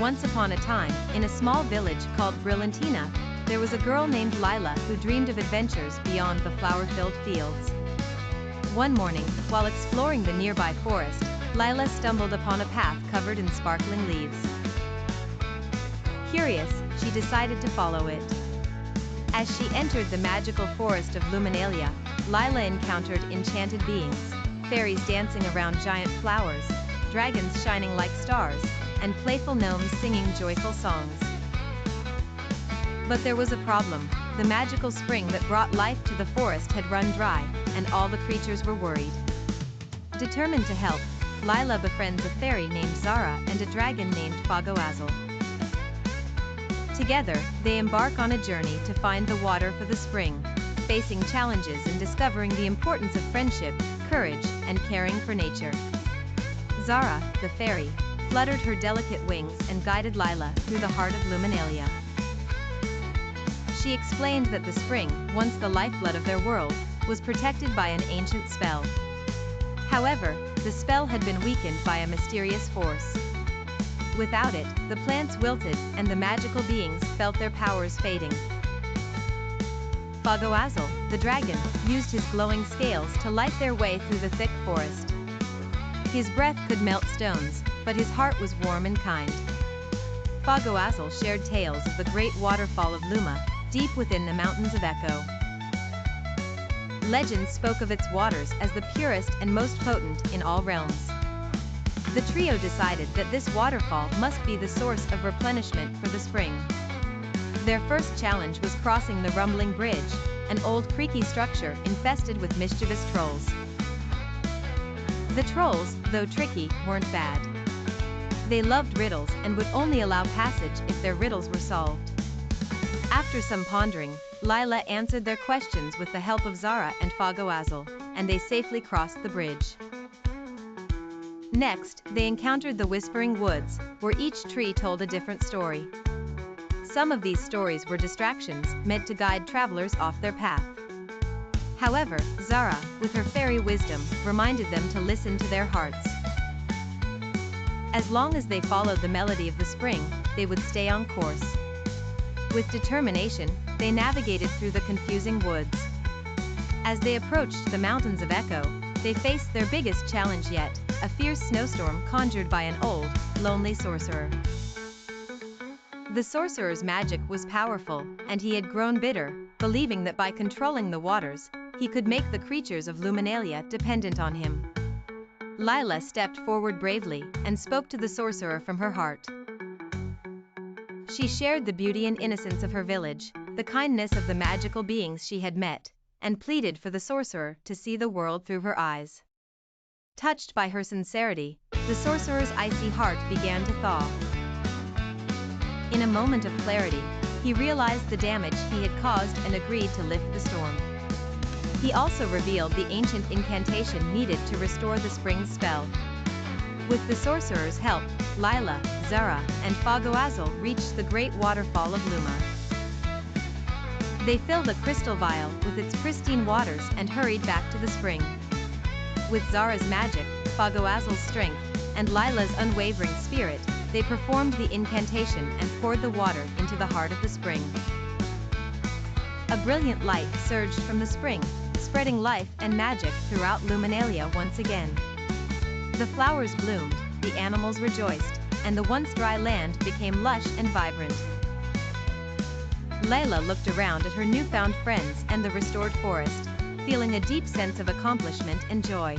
Once upon a time, in a small village called Brilhantina, there was a girl named Lila who dreamed of adventures beyond the flower-filled fields. One morning, while exploring the nearby forest, Lila stumbled upon a path covered in sparkling leaves. Curious, she decided to follow it. As she entered the magical forest of Luminalia, Lila encountered enchanted beings, fairies dancing around giant flowers, dragons shining like stars, and playful gnomes singing joyful songs. But there was a problem. The magical spring that brought life to the forest had run dry, and all the creatures were worried. Determined to help, Lila befriends a fairy named Zara and a dragon named Fogoazul. Together, they embark on a journey to find the water for the spring, facing challenges and discovering the importance of friendship, courage, and caring for nature. Zara, the fairy, fluttered her delicate wings and guided Lila through the heart of Luminalia. She explained that the spring, once the lifeblood of their world, was protected by an ancient spell. However, the spell had been weakened by a mysterious force. Without it, the plants wilted, and the magical beings felt their powers fading. Fogoazul, the dragon, used his glowing scales to light their way through the thick forest. His breath could melt stones, but his heart was warm and kind. Fogoazul shared tales of the great waterfall of Luma, deep within the mountains of Echo. Legends spoke of its waters as the purest and most potent in all realms. The trio decided that this waterfall must be the source of replenishment for the spring. Their first challenge was crossing the rumbling bridge, an old creaky structure infested with mischievous trolls. The trolls, though tricky, weren't bad. They loved riddles and would only allow passage if their riddles were solved. After some pondering, Lila answered their questions with the help of Zara and Fogoazul, and they safely crossed the bridge. Next, they encountered the Whispering Woods, where each tree told a different story. Some of these stories were distractions meant to guide travelers off their path. However, Zara, with her fairy wisdom, reminded them to listen to their hearts. As long as they followed the melody of the spring, they would stay on course. With determination, they navigated through the confusing woods. As they approached the mountains of Echo, they faced their biggest challenge yet, a fierce snowstorm conjured by an old, lonely sorcerer. The sorcerer's magic was powerful, and he had grown bitter, believing that by controlling the waters, he could make the creatures of Luminalia dependent on him. Lila stepped forward bravely and spoke to the sorcerer from her heart. She shared the beauty and innocence of her village, the kindness of the magical beings she had met, and pleaded for the sorcerer to see the world through her eyes. Touched by her sincerity, the sorcerer's icy heart began to thaw. In a moment of clarity, he realized the damage he had caused and agreed to lift the storm. He also revealed the ancient incantation needed to restore the spring's spell. With the sorcerer's help, Lila, Zara, and Fogoazul reached the great waterfall of Luma. They filled a crystal vial with its pristine waters and hurried back to the spring. With Zara's magic, Fogoazul's strength, and Lila's unwavering spirit, they performed the incantation and poured the water into the heart of the spring. A brilliant light surged from the spring, spreading life and magic throughout Luminalia once again. The flowers bloomed, the animals rejoiced, and the once dry land became lush and vibrant. Lila looked around at her newfound friends and the restored forest, feeling a deep sense of accomplishment and joy.